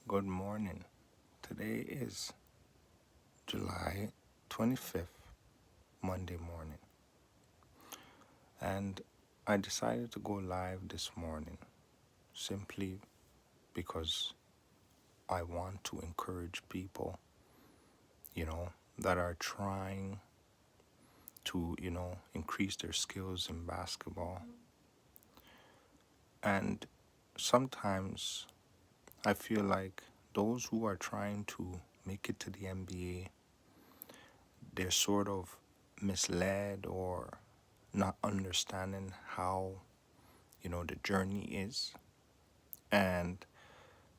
Good morning. Today is July 25th, Monday morning, and I decided to go live this morning simply because I want to encourage people, you know, that are trying to, increase their skills in basketball. And sometimes I feel like those who are trying to make it to the NBA, they're sort of misled or not understanding how the journey is. And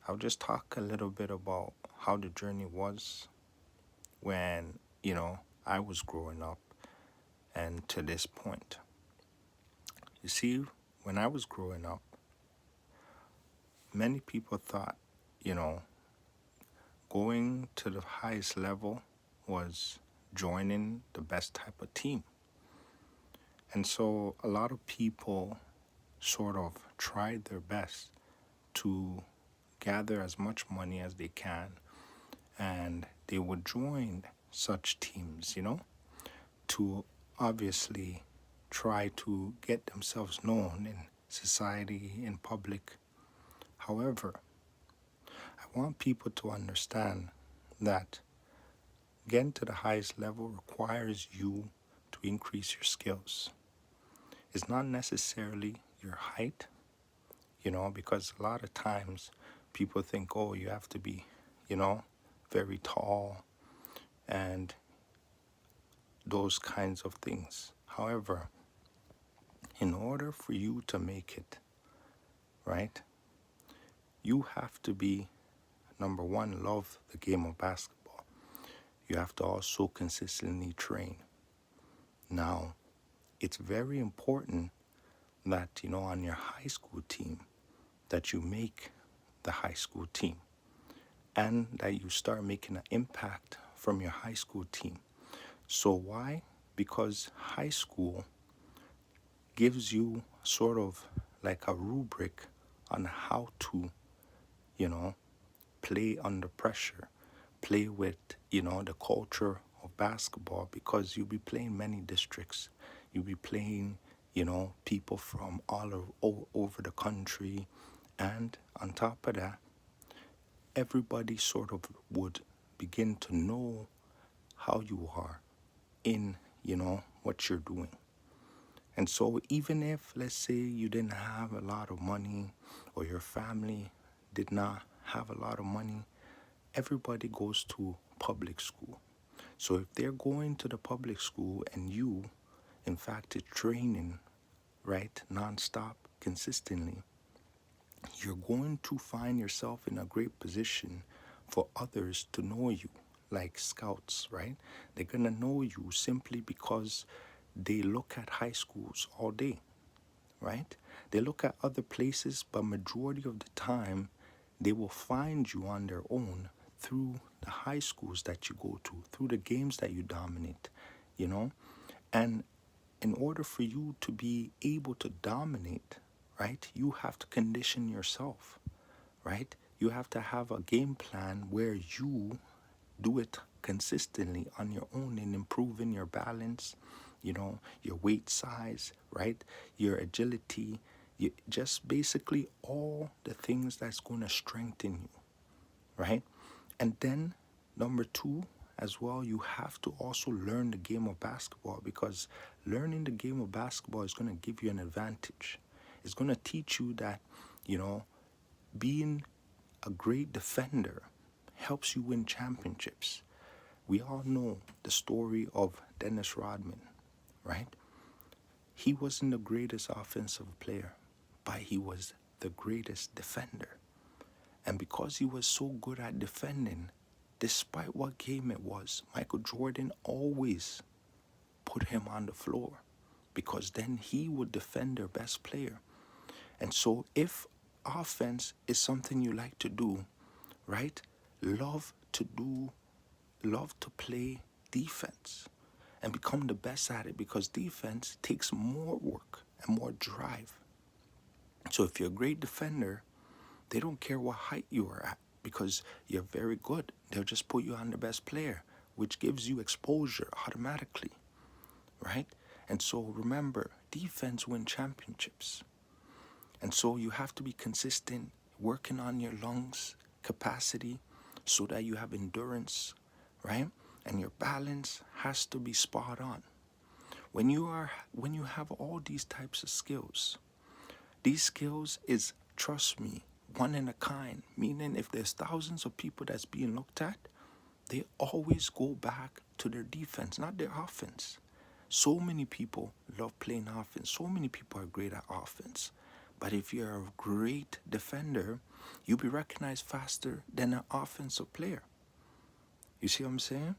I'll just talk a little bit about how the journey was when I was growing up and to this point. You see, when I was growing up, many people thought you know going to the highest level was joining the best type of team. And so a lot of people sort of tried their best to gather as much money as they can, and they would join such teams, to obviously try to get themselves known in society, in public. However, I want people to understand that getting to the highest level requires you to increase your skills. It's not necessarily your height, because a lot of times people think, oh, you have to be, very tall and those kinds of things. However, in order for you to make it, right, you have to be, number one, love the game of basketball. You have to also consistently train. Now, it's very important that, on your high school team, that you make the high school team and that you start making an impact from your high school team. So why? Because high school gives you sort of like a rubric on how to, you know, play under pressure, play with, the culture of basketball, because you'll be playing many districts. You'll be playing, people from all over the country. And on top of that, everybody sort of would begin to know how you are in, what you're doing. And so even if, let's say, you didn't have a lot of money or your family did not have a lot of money, everybody goes to public school. So if they're going to the public school and you, in fact, are training, right, nonstop, consistently, you're going to find yourself in a great position for others to know you, like scouts, right? They're going to know you simply because they look at high schools all day, right? They look at other places, but majority of the time, they will find you on their own through the high schools that you go to, through the games that you dominate, you know? And in order for you to be able to dominate, right, you have to condition yourself, right? You have to have a game plan where you do it consistently on your own and improving your balance, your weight size, right? Your agility, just basically all the things that's going to strengthen you, right? And then number two, as well, you have to also learn the game of basketball, because learning the game of basketball is going to give you an advantage. It's going to teach you that, being a great defender helps you win championships. We all know the story of Dennis Rodman, right? He wasn't the greatest offensive player, but he was the greatest defender. And because he was so good at defending, despite what game it was, Michael Jordan always put him on the floor, because then he would defend their best player. And so if offense is something you like to do, right? Love to play defense and become the best at it, because defense takes more work and more drive. So if you're a great defender, they don't care what height you are at. because you're very good. They'll just put you on the best player, which gives you exposure automatically, right? And so remember, defense wins championships. And so you have to be consistent, working on your lungs capacity so that you have endurance, right? And your balance has to be spot on. When you have all these types of skills, these skills is, trust me, one in a kind, meaning if there's thousands of people that's being looked at, they always go back to their defense, not their offense. So many people love playing offense. So many people are great at offense. But if you're a great defender, you'll be recognized faster than an offensive player. You see what I'm saying?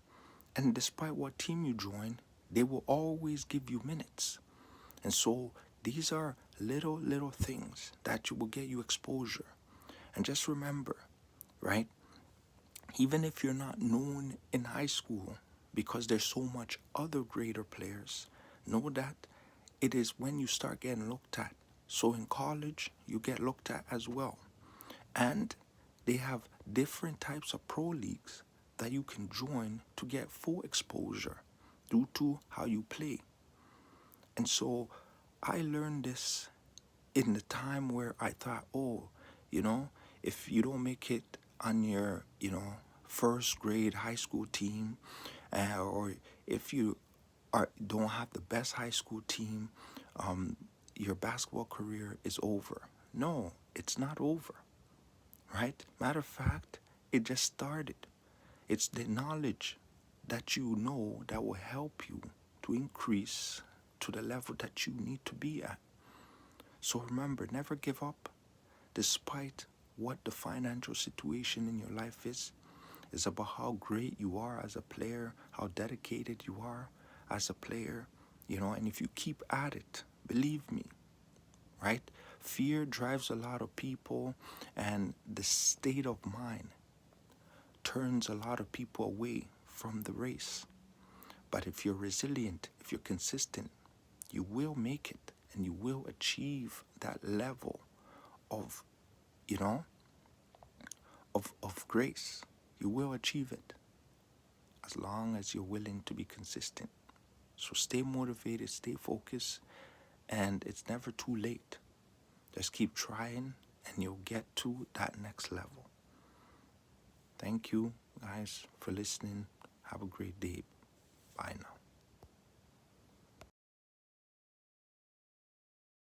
And despite what team you join, they will always give you minutes. And so these are little things that will get you exposure. And just remember, right? Even if you're not known in high school, because there's so much other greater players, know that it is when you start getting looked at. So in college, you get looked at as well. And they have different types of pro leagues that you can join to get full exposure due to how you play. And so I learned this in the time where I thought, oh, if you don't make it on your, first grade high school team, or if you don't have the best high school team, your basketball career is over. No, it's not over, right? Matter of fact, it just started. It's the knowledge that you know that will help you to increase to the level that you need to be at. So remember, never give up, despite what the financial situation in your life is. It's about how great you are as a player, how dedicated you are as a player, and if you keep at it, believe me, right? Fear drives a lot of people, and the state of mind turns a lot of people away from the race. But if you're resilient, if you're consistent, you will make it, and you will achieve that level of, of grace. You will achieve it as long as you're willing to be consistent. So stay motivated, stay focused, and it's never too late. Just keep trying, and you'll get to that next level. Thank you, guys, for listening. Have a great day. Bye now.